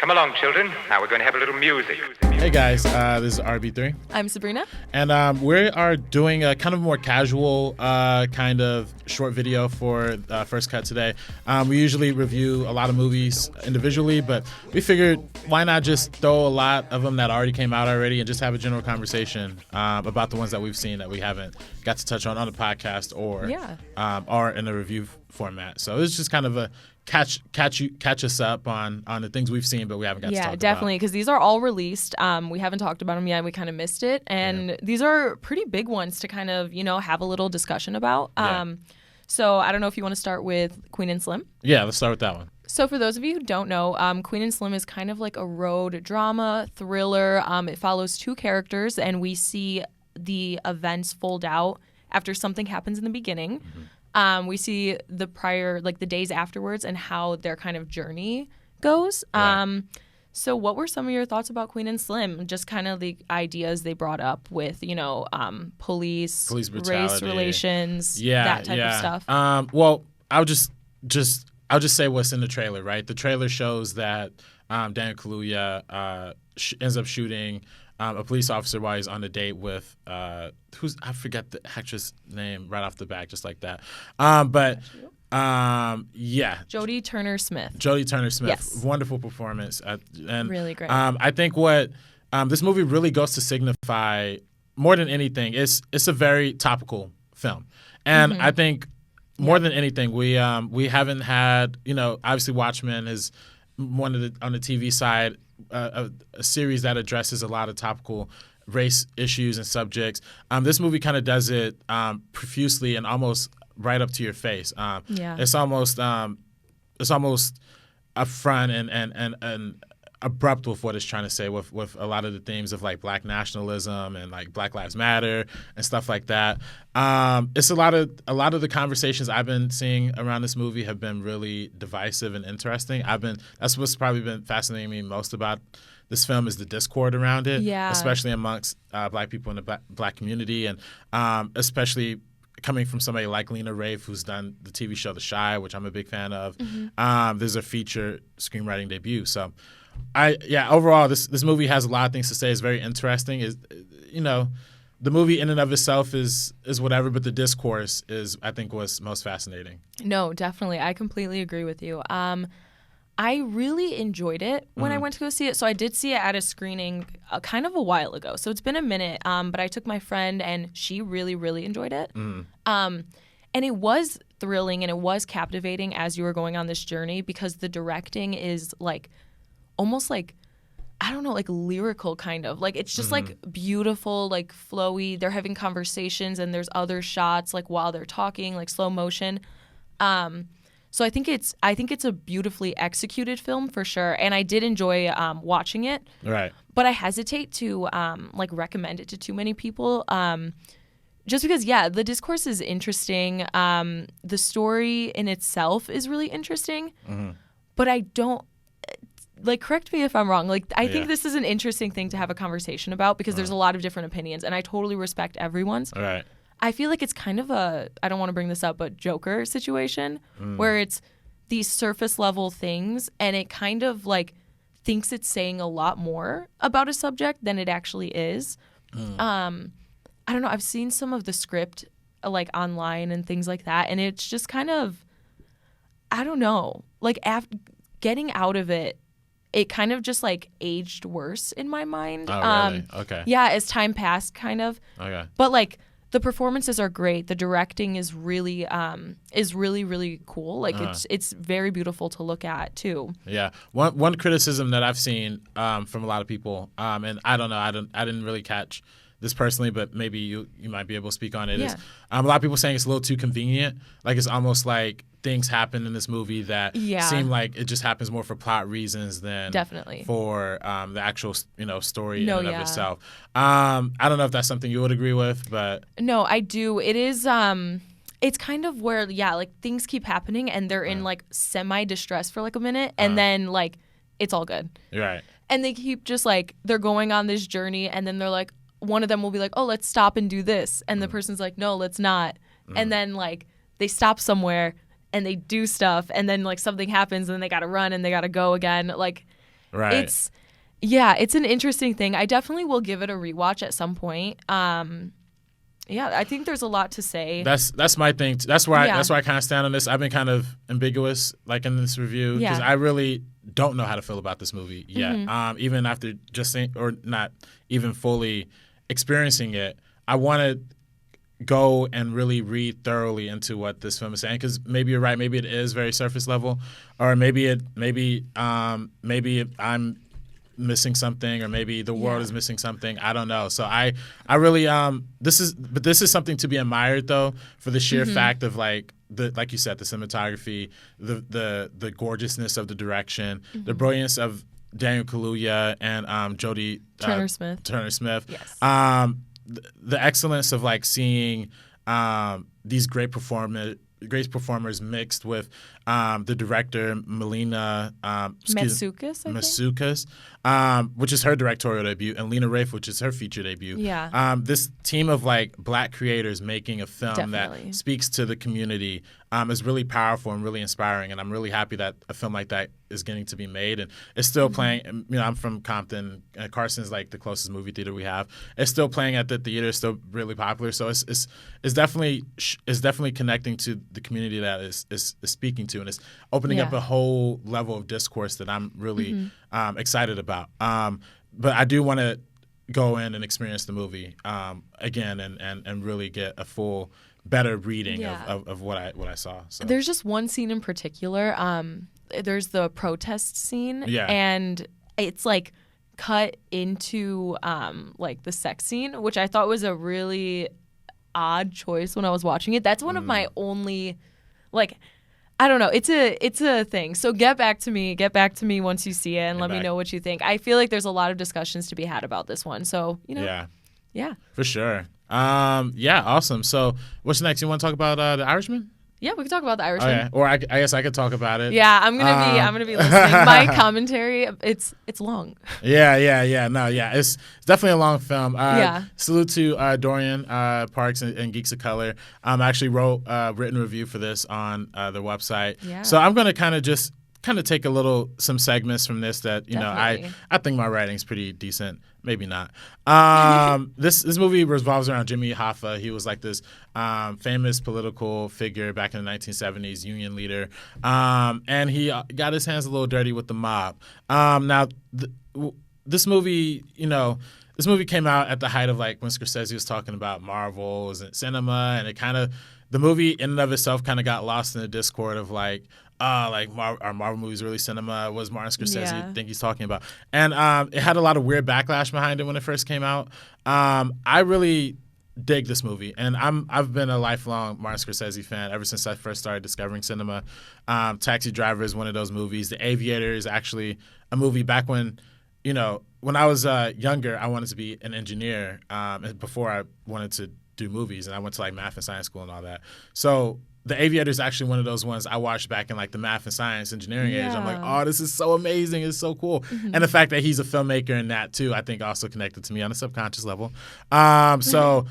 Come along, children. Now we're going to have a little music. Hey guys, this is RB3. I'm Sabrina. And we are doing a kind of more casual kind of short video for First Cut today. We usually review a lot of movies individually, but we figured why not just throw a lot of them that already came out already and just have a general conversation about the ones that we've seen that we haven't got to touch on the podcast or in a review format. So it's just kind of a catch us up on the things we've seen but we haven't got to talk about. Yeah, definitely, because these are all released. We haven't talked about them yet. We kind of missed it. And these are pretty big ones to kind of, have a little discussion about. So I don't know if you want to start with Queen and Slim. Yeah, let's start with that one. So for those of you who don't know, Queen and Slim is kind of like a road drama thriller. It follows two characters, and we see the events fold out after something happens in the beginning. We see the the days afterwards and how their kind of journey goes. Right. So what were some of your thoughts about Queen and Slim? Just kind of the ideas they brought up with, police brutality, race relations, that type of stuff. Well, I'll just say what's in the trailer, right? The trailer shows that Daniel Kaluuya ends up shooting a police officer while he's on a date with I forget the actress name right off the bat, just like that. Jodie Turner-Smith. Yes. Wonderful performance. And really great. I think what this movie really goes to signify more than anything, it's a very topical film. And I think more than anything, we haven't had, obviously Watchmen is on the TV side, a series that addresses a lot of topical race issues and subjects. This movie kind of does it profusely and almost right up to your face. It's almost upfront and abrupt with what it's trying to say with a lot of the themes of like Black nationalism and like Black Lives Matter and stuff like that. It's a lot of the conversations I've been seeing around this movie have been really divisive and interesting. That's what's probably been fascinating me most about this film is the discord around it, especially amongst Black people in the Black community, and especially coming from somebody like Lena Rafe, who's done the TV show The Chi, which I'm a big fan of. There's a feature screenwriting debut, so. Overall, this movie has a lot of things to say. It's very interesting. The movie in and of itself is whatever, but the discourse is, I think, what's most fascinating. No, definitely. I completely agree with you. I really enjoyed it when I went to go see it. So I did see it at a screening kind of a while ago. So it's been a minute, but I took my friend, and she really, really enjoyed it. And it was thrilling, and it was captivating as you were going on this journey because the directing is like almost like, I don't know, like lyrical kind of. Like it's just like beautiful, like flowy. They're having conversations and there's other shots like while they're talking, like slow motion. So I think it's a beautifully executed film for sure. And I did enjoy watching it. Right. But I hesitate to recommend it to too many people. Just because, the discourse is interesting. The story in itself is really interesting. But I don't, correct me if I'm wrong. I think this is an interesting thing to have a conversation about because there's a lot of different opinions, and I totally respect everyone's. All right. I feel like it's kind of I don't want to bring this up, but Joker situation where it's these surface level things, and it kind of thinks it's saying a lot more about a subject than it actually is. I don't know. I've seen some of the script online and things like that, and it's just kind of, I don't know, getting out of it. It kind of just aged worse in my mind. Oh, really? Okay. Yeah, as time passed, kind of. Okay. But the performances are great. The directing is really, really cool. It's very beautiful to look at too. Yeah. One criticism that I've seen from a lot of people, and I don't know, I didn't really catch this personally, but maybe you might be able to speak on it. Is a lot of people saying it's a little too convenient. It's almost like things happen in this movie that seem like it just happens more for plot reasons than definitely for the actual story in and of itself. I don't know if that's something you would agree with, but no, I do. It is. It's kind of where things keep happening and they're in semi distress for a minute, and then it's all good. Right. And they keep just they're going on this journey, and then they're one of them will be oh, let's stop and do this, and the person's no, let's not, and then they stop somewhere and they do stuff, and then something happens and they gotta run and they gotta go again. Right. It's an interesting thing. I definitely will give it a rewatch at some point. I think there's a lot to say. That's my thing. That's where I kind of stand on this. I've been kind of ambiguous, like in this review, because I really don't know how to feel about this movie yet. Even after just saying, or not even fully experiencing it, I want to go and really read thoroughly into what this film is saying. Because maybe you're right. Maybe it is very surface level, or maybe I'm missing something, or maybe the world is missing something. I don't know. So I really this is something to be admired though, for the sheer fact of like you said, the cinematography, the gorgeousness of the direction, the brilliance of Daniel Kaluuya and Jodie Turner Smith. Yes. The excellence of like seeing these great performers mixed with the director Melina Matsoukas, which is her directorial debut, and Lena Rafe, which is her feature debut. Yeah. This team of like black creators making a film that speaks to the community is really powerful and really inspiring, and I'm really happy that a film like that is getting to be made, and it's still playing. You know, I'm from Compton. Carson's like the closest movie theater we have. It's still playing at the theater. It's still really popular. So it's definitely connecting to the community that is speaking to, and it's opening up a whole level of discourse that I'm really excited about. But I do want to go in and experience the movie again and really get a full, better reading of what I saw. So there's just one scene in particular. There's the protest scene, and it's like cut into like the sex scene, which I thought was a really odd choice when I was watching it. That's one of my only, like, I don't know. It's a thing. So get back to me once you see it, and let me know what you think. I feel like there's a lot of discussions to be had about this one. So, you know. Yeah. For sure. Awesome. So what's next? You want to talk about The Irishman? Yeah, we can talk about The Irishman. Okay. Or I guess I could talk about it. Yeah, I'm gonna be listening. My commentary, it's long. It's definitely a long film. Salute to Dorian Parks and Geeks of Color. I actually wrote a written review for this on their website. Yeah. So I'm gonna kind of take some segments from this that I think my writing's pretty decent. Maybe not. This movie revolves around Jimmy Hoffa. He was like this famous political figure back in the 1970s, union leader, and he got his hands a little dirty with the mob. Now, this movie came out at the height of like when Scorsese was talking about Marvels and cinema, and the movie in and of itself kind of got lost in the discord of like. Are Marvel movies really cinema? What does Martin Scorsese think he's talking about? And it had a lot of weird backlash behind it when it first came out. I really dig this movie, and I've been a lifelong Martin Scorsese fan ever since I first started discovering cinema. Taxi Driver is one of those movies. The Aviator is actually a movie back when, when I was younger, I wanted to be an engineer before I wanted to do movies, and I went to like math and science school and all that. So The Aviator is actually one of those ones I watched back in like the math and science engineering age. I'm like, oh, this is so amazing. It's so cool. And the fact that he's a filmmaker in that too, I think also connected to me on a subconscious level. Scorsese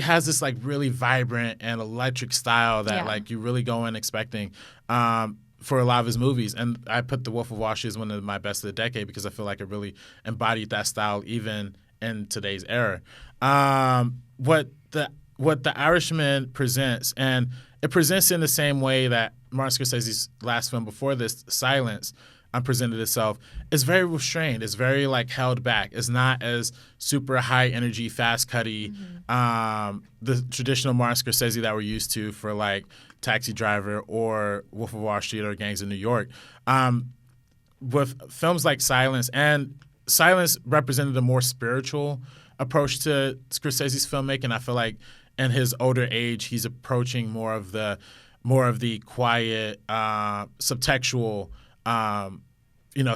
has this like really vibrant and electric style that like you really go in expecting for a lot of his movies. And I put The Wolf of Wall Street as one of my best of the decade because I feel like it really embodied that style even in today's era. What The Irishman presents, and it presents in the same way that Martin Scorsese's last film before this, Silence, presented itself, is very restrained. It's very like held back. It's not as super high energy, fast cutty, the traditional Martin Scorsese that we're used to for like Taxi Driver or Wolf of Wall Street or Gangs of New York. With films like Silence, and Silence represented a more spiritual approach to Scorsese's filmmaking. I feel like in his older age, he's approaching more of the quiet, subtextual,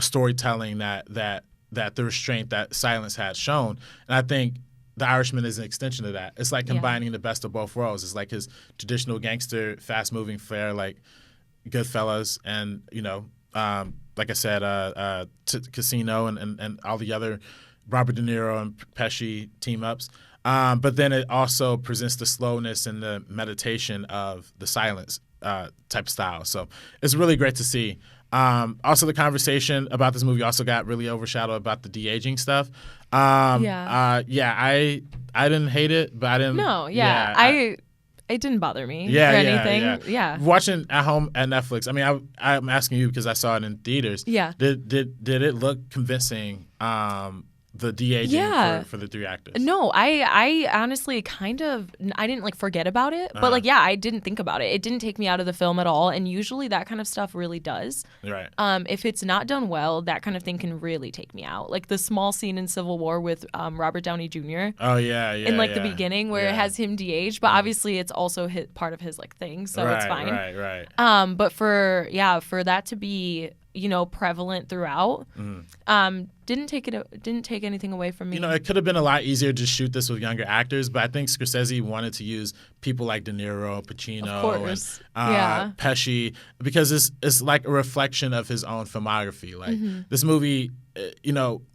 storytelling that the restraint that Silence had shown. And I think The Irishman is an extension of that. It's like combining the best of both worlds. It's like his traditional gangster, fast-moving flair, like Goodfellas, and like I said, Casino and all the other Robert De Niro and Pesci team-ups. But then it also presents the slowness and the meditation of the Silence type style. So it's really great to see. Also, the conversation about this movie also got really overshadowed about the de-aging stuff. I didn't hate it, but I didn't. No, it didn't bother me or anything. Yeah. Watching at home at Netflix. I mean, I'm asking you because I saw it in theaters. Yeah. Did it look convincing? The de-aging for the 3 actors. No, I honestly I didn't like forget about it, but I didn't think about it. It didn't take me out of the film at all, and usually that kind of stuff really does. Right. If it's not done well, that kind of thing can really take me out. Like the small scene in Civil War with Robert Downey Jr. Oh yeah. In the beginning where it has him de-aged, but obviously it's also part of his like thing, so it's fine. Right. But for that to be prevalent throughout. Didn't take anything away from me. It could have been a lot easier to shoot this with younger actors, but I think Scorsese wanted to use people like De Niro, Pacino, and Pesci, because it's like a reflection of his own filmography. Like this movie,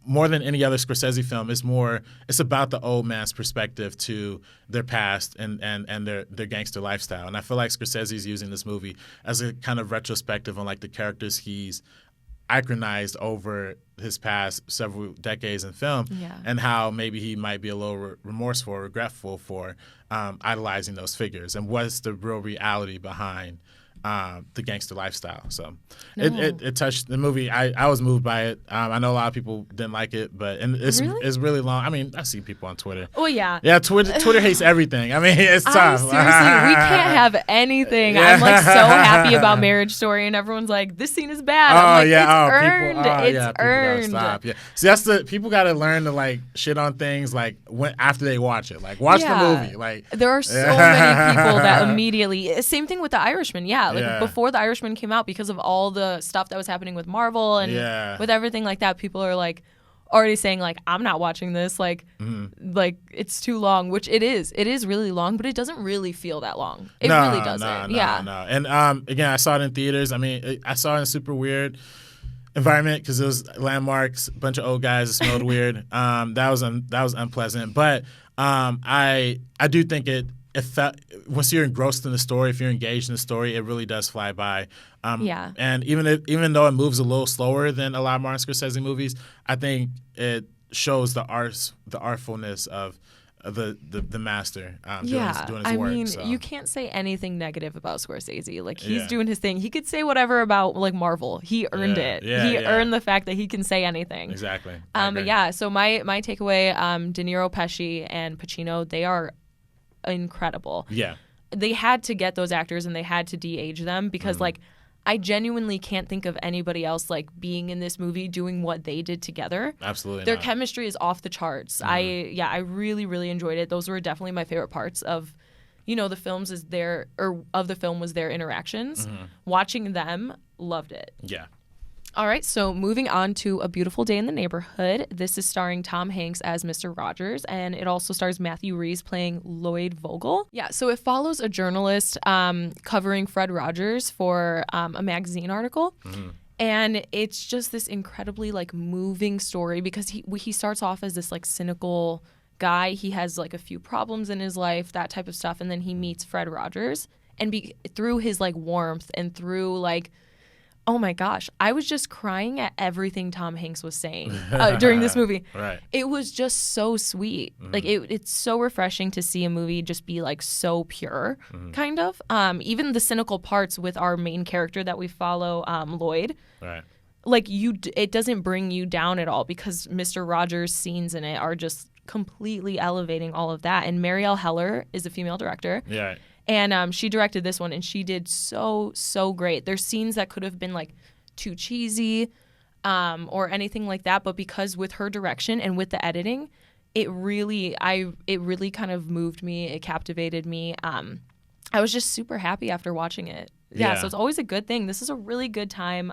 more than any other Scorsese film, it's about the old man's perspective to their past and their gangster lifestyle. And I feel like Scorsese's using this movie as a kind of retrospective on like the characters he's iconized over his past several decades in film, and how maybe he might be a little remorseful or regretful for idolizing those figures, and what's the real reality behind the gangster lifestyle. So it touched the movie. I was moved by it. I know a lot of people didn't like it, but it's really long. I mean, I've seen people on Twitter. Oh yeah. Yeah, Twitter hates everything. I mean, it's tough. Seriously, we can't have anything. I'm like so happy about Marriage Story, and everyone's like, this scene is bad. I'm like, it's earned. Stop. Yeah. See, that's people got to learn to like shit on things like after they watch it. Like watch the movie. Like there are so many people that immediately. Same thing with The Irishman. Yeah. Like before The Irishman came out, because of all the stuff that was happening with Marvel and with everything like that, people are like already saying like, I'm not watching this. Like, like it's too long, which it is. It is really long, but it doesn't really feel that long. It really doesn't. No. And again, I saw it in theaters. I mean, I saw it in a super weird environment because it was landmarks, a bunch of old guys. It smelled weird. That was unpleasant. But I do think it felt, once you're engrossed in the story, if you're engaged in the story, it really does fly by. And even though it moves a little slower than a lot of Martin Scorsese movies, I think it shows the artfulness of the master doing his work. I mean, so. You can't say anything negative about Scorsese. Like he's doing his thing. He could say whatever about like Marvel. He earned it. He earned the fact that he can say anything. Exactly. But yeah, so my takeaway, De Niro, Pesci, and Pacino, they are incredible. Yeah. They had to get those actors and they had to de-age them because like I genuinely can't think of anybody else like being in this movie doing what they did together. Absolutely. Their chemistry is off the charts. I really, really enjoyed it. Those were definitely my favorite parts of the films was their interactions. Watching them, loved it. Yeah. All right, so moving on to A Beautiful Day in the Neighborhood. This is starring Tom Hanks as Mr. Rogers, and it also stars Matthew Rhys playing Lloyd Vogel. Yeah, so it follows a journalist covering Fred Rogers for a magazine article. And it's just this incredibly like moving story because he starts off as this like cynical guy. He has like a few problems in his life, that type of stuff, and then he meets Fred Rogers, and through his like warmth and through like, oh my gosh, I was just crying at everything Tom Hanks was saying during this movie. Right. It was just so sweet. Like it's so refreshing to see a movie just be like so pure, kind of. Even the cynical parts with our main character that we follow, Lloyd. Right. Like it doesn't bring you down at all because Mr. Rogers' scenes in it are just completely elevating all of that. And Marielle Heller is a female director. Yeah. And she directed this one, and she did so great. There's scenes that could have been like too cheesy or anything like that, but because with her direction and with the editing, it really kind of moved me. It captivated me. I was just super happy after watching it. Yeah, so it's always a good thing. This is a really good time.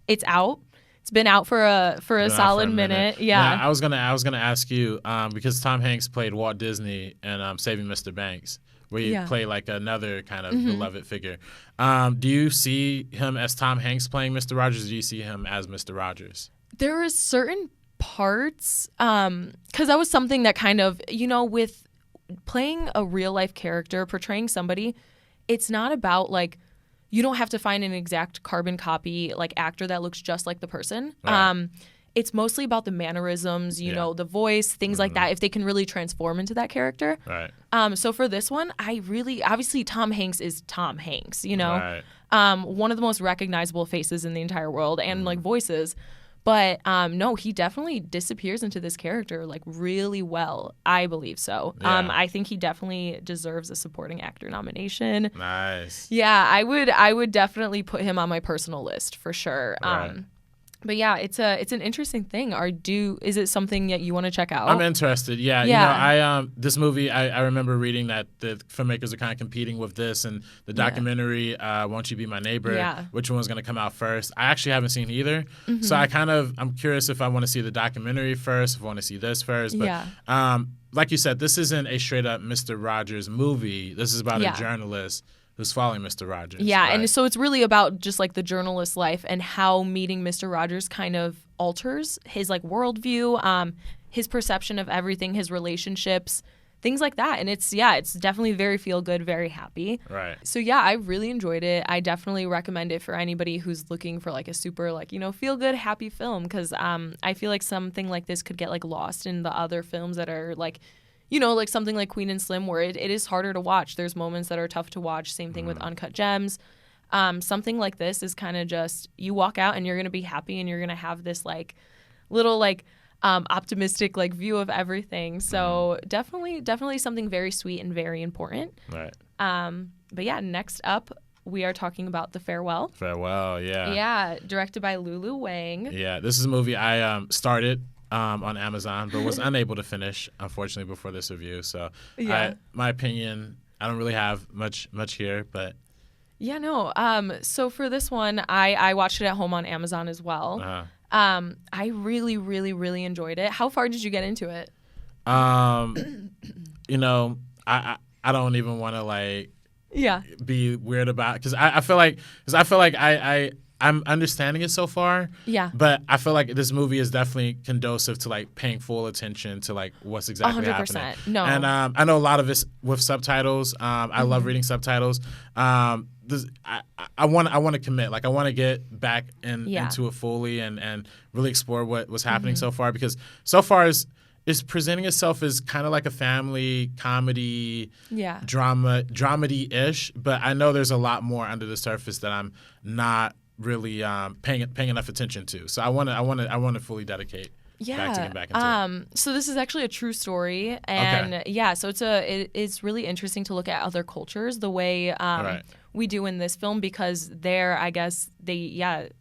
It's out. It's been out for a solid minute. Yeah. Now, I was gonna ask you because Tom Hanks played Walt Disney in Saving Mr. Banks, where you play like another kind of beloved figure. Do you see him as Tom Hanks playing Mr. Rogers, or do you see him as Mr. Rogers? There is certain parts, because that was something that kind of, with playing a real life character, portraying somebody, it's not about like, you don't have to find an exact carbon copy like actor that looks just like the person. Right. It's mostly about the mannerisms, you know, the voice, things like that, if they can really transform into that character. Right. So for this one, obviously Tom Hanks is Tom Hanks, you know. Right. One of the most recognizable faces in the entire world and like voices. But no, he definitely disappears into this character like really well. I believe so. Yeah. I think he definitely deserves a supporting actor nomination. Nice. Yeah, I would definitely put him on my personal list for sure. Right. But yeah, it's an interesting thing. Is it something that you want to check out? I'm interested. Yeah. Yeah. You know, this movie, I remember reading that the filmmakers are kind of competing with this and the documentary, Won't You Be My Neighbor? Yeah. Which one's going to come out first? I actually haven't seen either. So I'm curious if I want to see the documentary first, if I want to see this first. But like you said, this isn't a straight up Mr. Rogers movie. This is about a journalist who's following Mr. Rogers. Yeah, right? and so it's really about just like the journalist's life and how meeting Mr. Rogers kind of alters his like worldview, his perception of everything, his relationships, things like that. And it's definitely very feel good, very happy. Right. So yeah, I really enjoyed it. I definitely recommend it for anybody who's looking for like a super like, you know, feel good, happy film because I feel like something like this could get like lost in the other films that are like, you know, like something like Queen and Slim where it is harder to watch. There's moments that are tough to watch. Same thing with Uncut Gems. Something like this is kind of just you walk out and you're going to be happy and you're going to have this like little like optimistic like view of everything. So definitely something very sweet and very important. Right. But yeah, next up we are talking about The Farewell. Farewell, yeah. Yeah, directed by Lulu Wang. Yeah, this is a movie I started on Amazon, but was unable to finish, unfortunately, before this review. So, my opinion, I don't really have much here, but yeah, no. So for this one, I watched it at home on Amazon as well. I really, really, really enjoyed it. How far did you get into it? You know, I don't even want to like be weird about because I feel like I'm understanding it so far. Yeah. But I feel like this movie is definitely conducive to like paying full attention to like what's exactly 100%. happening. No. And I know a lot of it's with subtitles. I love reading subtitles. I want to commit. Like I want to get back into it fully and really explore what was happening so far because so far it's presenting itself as kind of like a family comedy, dramedy-ish. But I know there's a lot more under the surface that I'm not really paying enough attention to. So I want to fully dedicate back to getting back into it. So this is actually a true story, and so it's really interesting to look at other cultures the way we do in this film because there, I guess the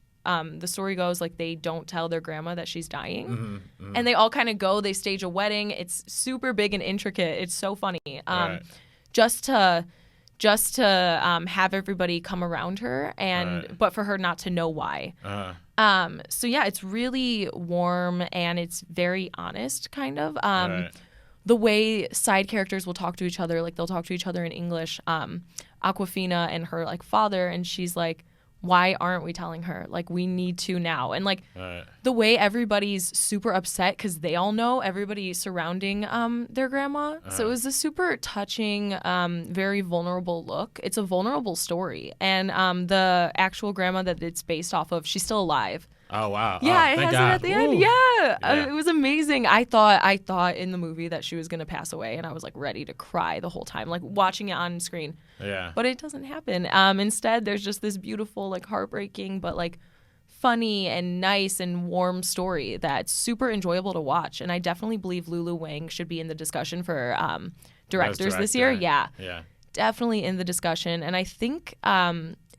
story goes like they don't tell their grandma that she's dying, and they all kind of go. They stage a wedding. It's super big and intricate. It's so funny. Just to have everybody come around her but for her not to know why. So yeah, it's really warm and it's very honest kind of. The way side characters will talk to each other, like they'll talk to each other in English. Aquafina and her like father, and she's like, why aren't we telling her? Like, we need to now. And, like, the way everybody's super upset because they all know everybody surrounding their grandma. So it was a super touching, very vulnerable look. It's a vulnerable story. And the actual grandma that it's based off of, she's still alive. Oh, wow. Yeah, it has it at the end. Yeah. It was amazing. I thought in the movie that she was going to pass away, and I was, like, ready to cry the whole time, like, watching it on screen. Yeah. But it doesn't happen. Instead, there's just this beautiful, like, heartbreaking, but, like, funny and nice and warm story that's super enjoyable to watch. And I definitely believe Lulu Wang should be in the discussion for directors this year. Yeah. Definitely in the discussion. And I think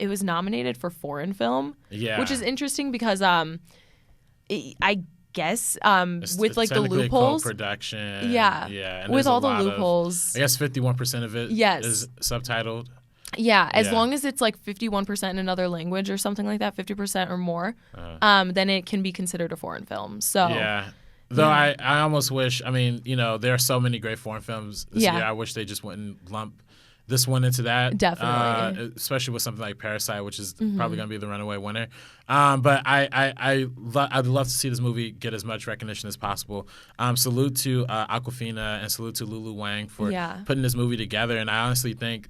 it was nominated for foreign film, which is interesting because I guess with like the loopholes, production, and with all the loopholes, I guess 51% of it is subtitled. Yeah, as long as it's like 51% in another language or something like that, 50% or more, then it can be considered a foreign film. So though I almost wish. I mean, you know, there are so many great foreign films this year. I wish they just wouldn't lump this one into that. Definitely. Especially with something like Parasite, which is probably going to be the runaway winner. But I'd love to see this movie get as much recognition as possible. Salute to Aquafina and salute to Lulu Wang for putting this movie together. And I honestly think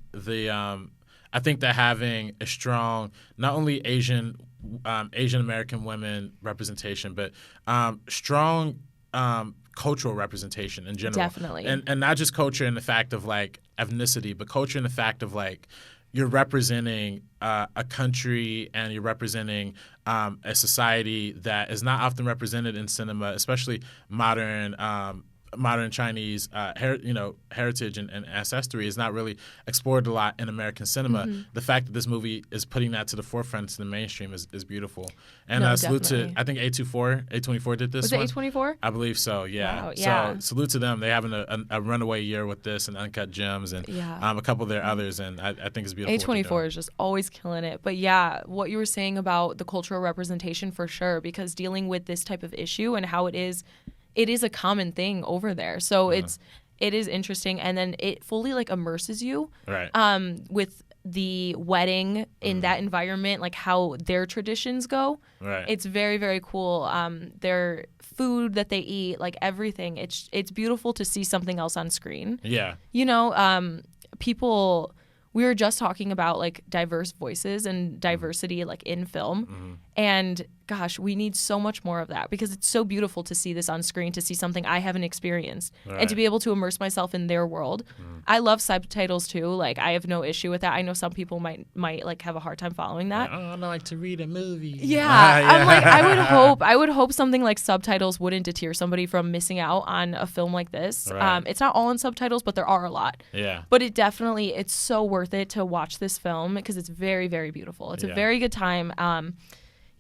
I think that having a strong, not only Asian American women representation, but strong cultural representation in general. Definitely. And not just culture in the fact of like ethnicity, but culture in the fact of like you're representing a country and you're representing a society that is not often represented in cinema, especially modern Chinese heritage and ancestry is not really explored a lot in American cinema. The fact that this movie is putting that to the forefront to the mainstream is beautiful. And salute to, I think A24 did this Was one. it A24? I believe so, yeah. Wow, yeah. So salute to them. They're having a runaway year with this and Uncut Gems and a couple of their others, and I think it's beautiful. A24 is just always killing it. But yeah, what you were saying about the cultural representation for sure, because dealing with this type of issue and how it is a common thing over there. So it is interesting, and then it fully like immerses you with the wedding in that environment, like how their traditions go. Right. It's very, very cool. Their food that they eat, like everything. It's beautiful to see something else on screen. Yeah. You know, people. We were just talking about like diverse voices and diversity like in film. And gosh, we need so much more of that because it's so beautiful to see this on screen, to see something I haven't experienced and to be able to immerse myself in their world. I love subtitles too. Like I have no issue with that. I know some people might like have a hard time following that. I don't like to read a movie. Yeah. I'm like, I would hope something like subtitles wouldn't deter somebody from missing out on a film like this. It's not all in subtitles, but there are a lot. Yeah. But it's so worth it to watch this film because it's very, very beautiful. It's a very good time.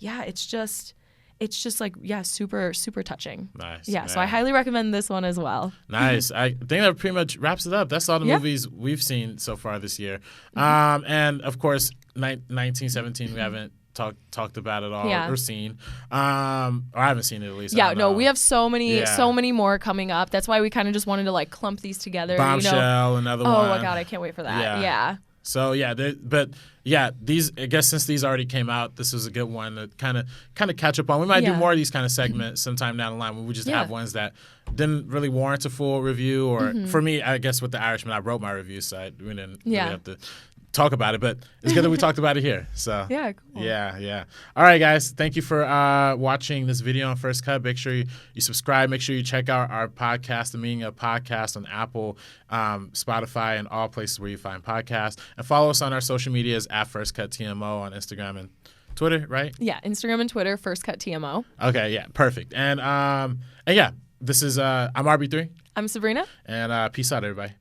It's just like super, super touching. Nice. Yeah, man. So I highly recommend this one as well. Nice. I think that pretty much wraps it up. That's all the movies we've seen so far this year. And of course, 1917 we haven't talked about it all or seen. Or I haven't seen it at least. Yeah, no, we have so many more coming up. That's why we kind of just wanted to like clump these together. Bombshell, another one. Oh my God, I can't wait for that. Yeah. So these, I guess since these already came out, this was a good one to kind of catch up on. We might do more of these kind of segments sometime down the line where we just have ones that didn't really warrant a full review. Or for me, I guess with The Irishman, I wrote my review, so we didn't really have to talk about it, but it's good that we talked about it here. So yeah, cool. Yeah. All right, guys. Thank you for watching this video on First Cut. Make sure you subscribe. Make sure you check out our podcast, The Meaning of Podcast, on Apple, Spotify, and all places where you find podcasts. And follow us on our social medias at First Cut TMO on Instagram and Twitter, right? Yeah, Instagram and Twitter, First Cut TMO. Okay, yeah, perfect. And yeah, this is I'm RB3. I'm Sabrina. And peace out, everybody.